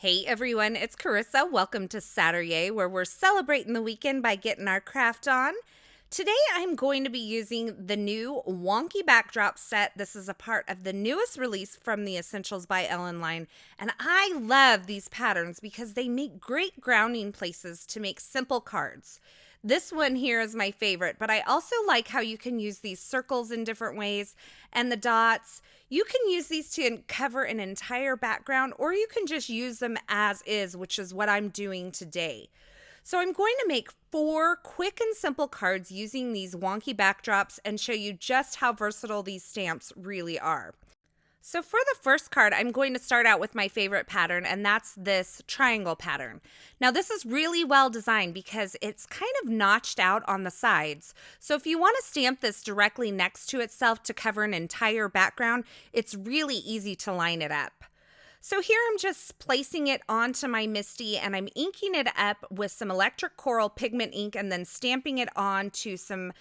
Hey everyone, it's Carissa. Welcome to Satur-YAY, where we're celebrating the weekend by getting our craft on. Today I'm going to be using the new Wonky backdrop set. This is a part of the newest release from the Essentials by Ellen line, and I love these patterns because they make great grounding places to make simple cards. This one here is my favorite, but I also like how you can use these circles in different ways and the dots. You can use these to cover an entire background, or you can just use them as is, which is what I'm doing today. So I'm going to make 4 quick and simple cards using these wonky backdrops and show you just how versatile these stamps really are. So for the first card, I'm going to start out with my favorite pattern, and that's this triangle pattern. Now this is really well designed because it's kind of notched out on the sides. So if you want to stamp this directly next to itself to cover an entire background, it's really easy to line it up. So here I'm just placing it onto my Misty, and I'm inking it up with some electric coral pigment ink and then stamping it onto some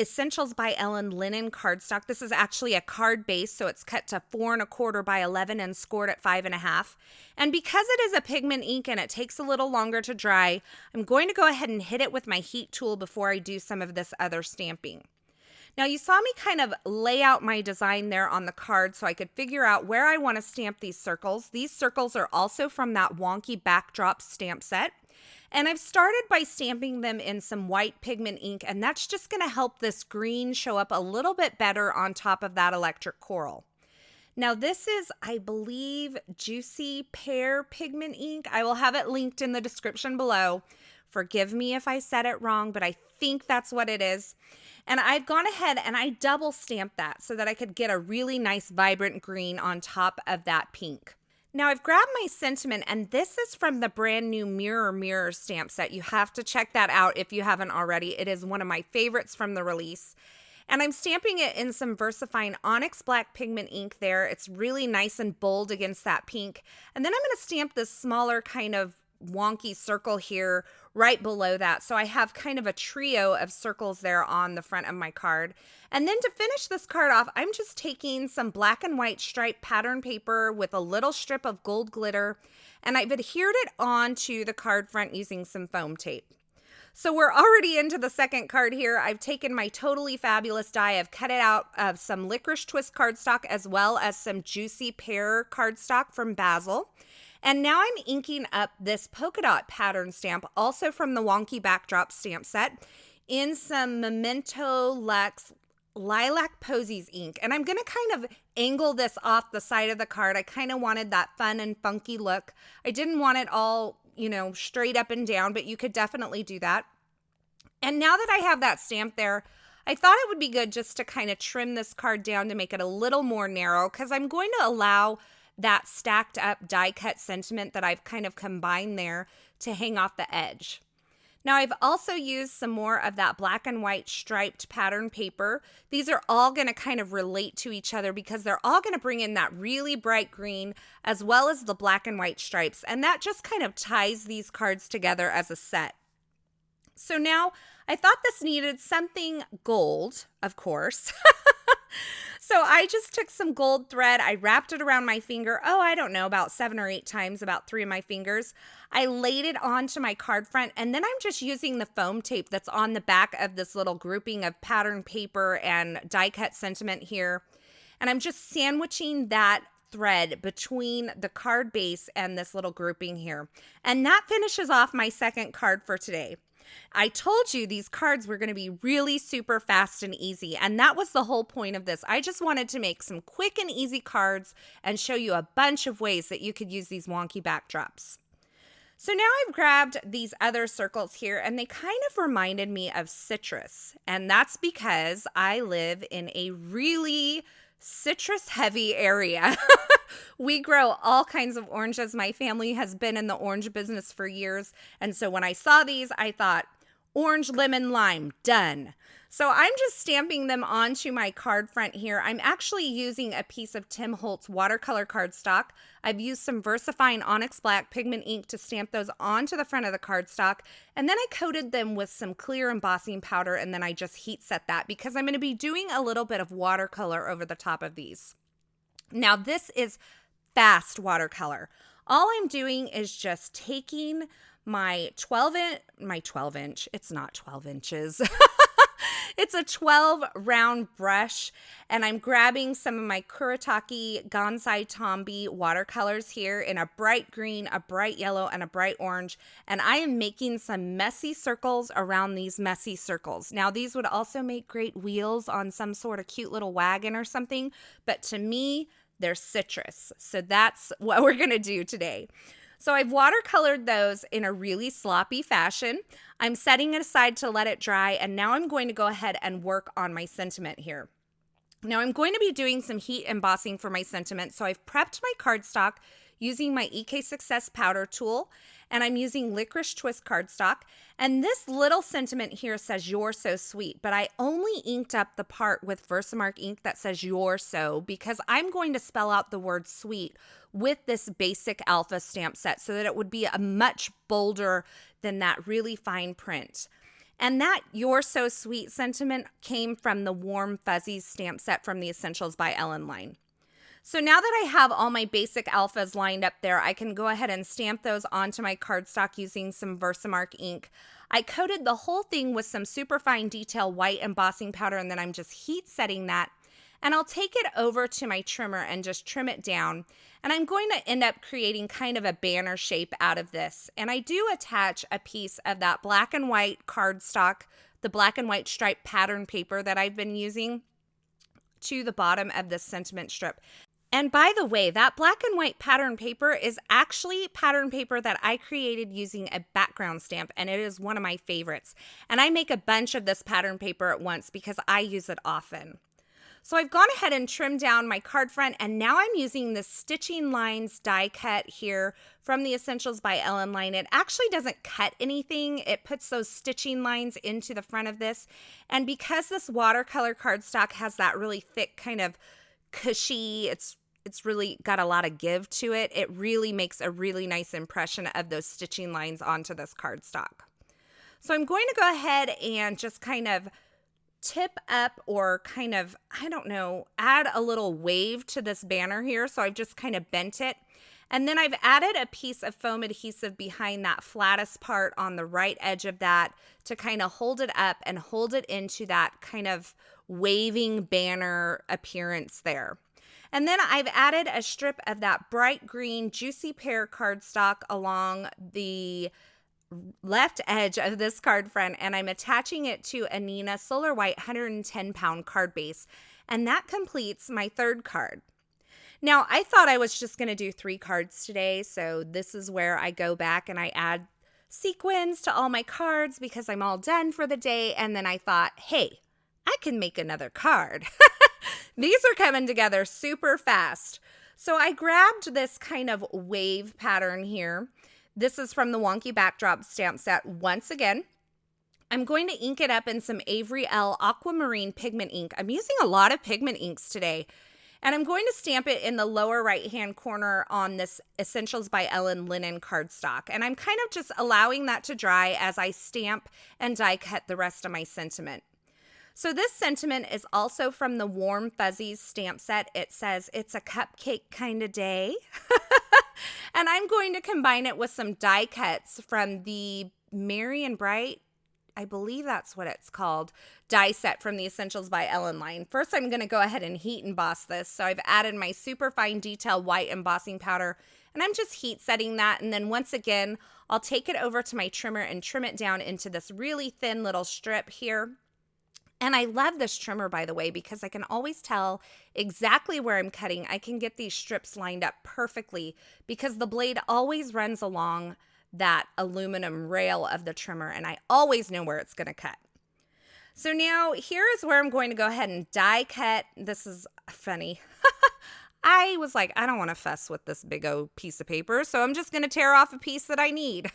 Essentials by Ellen linen cardstock. This is actually a card base, so it's cut to 4 1/4 by 11 and scored at 5 1/2. And because it is a pigment ink and it takes a little longer to dry, I'm going to go ahead and hit it with my heat tool before I do some of this other stamping. Now you saw me kind of lay out my design there on the card so I could figure out where I want to stamp these circles. These circles are also from that Wonky backdrop stamp set. And I've started by stamping them in some white pigment ink, and that's just going to help this green show up a little bit better on top of that electric coral. Now this is, I believe, Juicy Pear pigment ink. I will have it linked in the description below. Forgive me if I said it wrong, but I think that's what it is. And I've gone ahead and I double stamped that so that I could get a really nice vibrant green on top of that pink. Now I've grabbed my sentiment, and this is from the brand new Mirror stamp set. You have to check that out if you haven't already. It is one of my favorites from the release. And I'm stamping it in some VersaFine Onyx Black pigment ink there. It's really nice and bold against that pink. And then I'm going to stamp this smaller kind of wonky circle here right below that. So I have kind of a trio of circles there on the front of my card. And then to finish this card off, I'm just taking some black and white striped pattern paper with a little strip of gold glitter, and I've adhered it onto the card front using some foam tape. So we're already into the second card here. I've taken my Totally Fabulous die. I've cut it out of some Licorice Twist cardstock as well as some Juicy Pear cardstock from Basil. And now I'm inking up this polka dot pattern stamp, also from the Wonky backdrop stamp set, in some Memento Luxe Lilac Posies ink. And I'm going to kind of angle this off the side of the card. I kind of wanted that fun and funky look. I didn't want it all, straight up and down, but you could definitely do that. And now that I have that stamp there, I thought it would be good just to kind of trim this card down to make it a little more narrow, because I'm going to allow that stacked up die cut sentiment that I've kind of combined there to hang off the edge. Now I've also used some more of that black and white striped pattern paper. These are all going to kind of relate to each other because they're all going to bring in that really bright green as well as the black and white stripes, and that just kind of ties these cards together as a set. So now I thought this needed something gold, of course. So I just took some gold thread, I wrapped it around my finger, I don't know, about 7 or 8 times, about 3 of my fingers. I laid it onto my card front, and then I'm just using the foam tape that's on the back of this little grouping of pattern paper and die cut sentiment here. And I'm just sandwiching that thread between the card base and this little grouping here. And that finishes off my second card for today. I told you these cards were going to be really super fast and easy, and that was the whole point of this. I just wanted to make some quick and easy cards and show you a bunch of ways that you could use these wonky backdrops. So now I've grabbed these other circles here, and they kind of reminded me of citrus, and that's because I live in a really citrus heavy area. We grow all kinds of oranges. My family has been in the orange business for years. And so when I saw these, I thought, orange, lemon, lime, done. So I'm just stamping them onto my card front here. I'm actually using a piece of Tim Holtz watercolor cardstock. I've used some VersaFine Onyx Black pigment ink to stamp those onto the front of the cardstock. And then I coated them with some clear embossing powder, and then I just heat set that because I'm going to be doing a little bit of watercolor over the top of these. Now this is fast watercolor. All I'm doing is just taking my 12 inch, it's not 12 inches. It's a 12 round brush, and I'm grabbing some of my Kuretake Gansai Tombi watercolors here in a bright green, a bright yellow, and a bright orange, and I am making some messy circles around these messy circles. Now, these would also make great wheels on some sort of cute little wagon or something, but to me, they're citrus. So that's what we're going to do today. So I've watercolored those in a really sloppy fashion. I'm setting it aside to let it dry, and now I'm going to go ahead and work on my sentiment here. Now I'm going to be doing some heat embossing for my sentiment, so I've prepped my cardstock using my EK Success powder tool, and I'm using licorice twist cardstock. And this little sentiment here says "You're so sweet," but I only inked up the part with Versamark ink that says "You're so" because I'm going to spell out the word sweet with this basic alpha stamp set so that it would be a much bolder than that really fine print. And that "You're so sweet" sentiment came from the Warm Fuzzies stamp set from the Essentials by Ellen line. So now that I have all my basic alphas lined up there, I can go ahead and stamp those onto my cardstock using some Versamark ink. I coated the whole thing with some super fine detail white embossing powder, and then I'm just heat setting that. And I'll take it over to my trimmer and just trim it down. And I'm going to end up creating kind of a banner shape out of this. And I do attach a piece of that black and white cardstock, the black and white striped pattern paper that I've been using, to the bottom of this sentiment strip. And by the way, that black and white pattern paper is actually pattern paper that I created using a background stamp, and it is one of my favorites. And I make a bunch of this pattern paper at once because I use it often. So I've gone ahead and trimmed down my card front, and now I'm using the Stitching Lines die cut here from the Essentials by Ellen line. It actually doesn't cut anything. It puts those stitching lines into the front of this. And because this watercolor cardstock has that really thick kind of cushy, it's really got a lot of give to it. It really makes a really nice impression of those stitching lines onto this cardstock. So I'm going to go ahead and just kind of tip up or kind of, I don't know, add a little wave to this banner here. So I've just kind of bent it. And then I've added a piece of foam adhesive behind that flattest part on the right edge of that to kind of hold it up and hold it into that kind of waving banner appearance there. And then I've added a strip of that bright green Juicy Pear cardstock along the left edge of this card front, and I'm attaching it to a Neenah Solar White 110-pound card base, and that completes my third card. Now, I thought I was just going to do 3 cards today, so this is where I go back and I add sequins to all my cards because I'm all done for the day, and then I thought, hey, I can make another card. These are coming together super fast. So I grabbed this kind of wave pattern here. This is from the Wonky Backdrop stamp set once again. I'm going to ink it up in some Avery Elle Aquamarine pigment ink. I'm using a lot of pigment inks today. And I'm going to stamp it in the lower right-hand corner on this Essentials by Ellen linen cardstock. And I'm kind of just allowing that to dry as I stamp and die cut the rest of my sentiment. So this sentiment is also from the Warm Fuzzies stamp set. It says, "It's a cupcake kind of day." And I'm going to combine it with some die cuts from the Merry and Bright, I believe that's what it's called, die set from the Essentials by Ellen line. First, I'm going to go ahead and heat emboss this. So I've added my super fine detail white embossing powder, and I'm just heat setting that. And then once again, I'll take it over to my trimmer and trim it down into this really thin little strip here. And I love this trimmer, by the way, because I can always tell exactly where I'm cutting. I can get these strips lined up perfectly because the blade always runs along that aluminum rail of the trimmer, and I always know where it's going to cut. So now here is where I'm going to go ahead and die cut. This is funny. I was like, I don't want to fuss with this big old piece of paper, so I'm just going to tear off a piece that I need.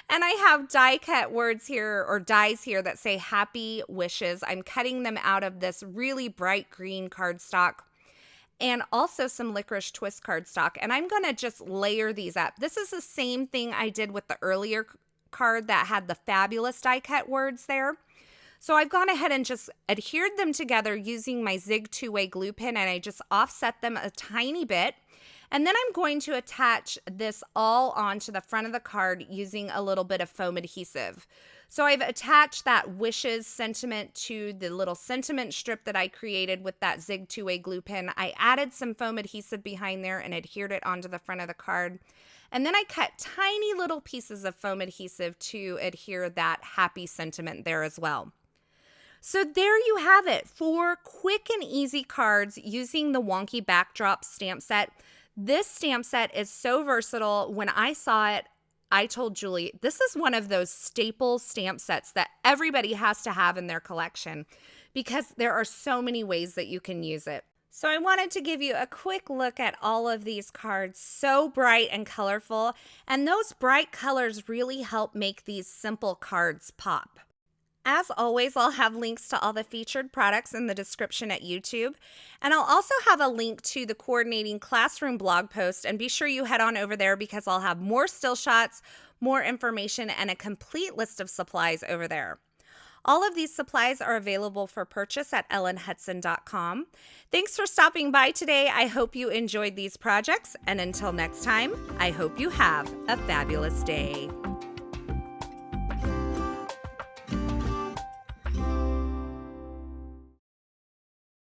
And I have die cut words here, or dies here, that say happy wishes. I'm cutting them out of this really bright green cardstock and also some licorice twist cardstock. And I'm going to just layer these up. This is the same thing I did with the earlier card that had the fabulous die cut words there. So I've gone ahead and just adhered them together using my Zig 2-way glue pen, and I just offset them a tiny bit. And then I'm going to attach this all onto the front of the card using a little bit of foam adhesive. So I've attached that wishes sentiment to the little sentiment strip that I created with that Zig 2-way glue pen. I added some foam adhesive behind there and adhered it onto the front of the card. And then I cut tiny little pieces of foam adhesive to adhere that happy sentiment there as well. So there you have it, 4 quick and easy cards using the Wonky Backdrop stamp set. This stamp set is so versatile. When I saw it, I told Julie, this is one of those staple stamp sets that everybody has to have in their collection because there are so many ways that you can use it. So I wanted to give you a quick look at all of these cards, so bright and colorful, and those bright colors really help make these simple cards pop. As always, I'll have links to all the featured products in the description at YouTube, and I'll also have a link to the coordinating classroom blog post, and be sure you head on over there because I'll have more still shots, more information, and a complete list of supplies over there. All of these supplies are available for purchase at ellenhudson.com. Thanks for stopping by today. I hope you enjoyed these projects, and until next time, I hope you have a fabulous day.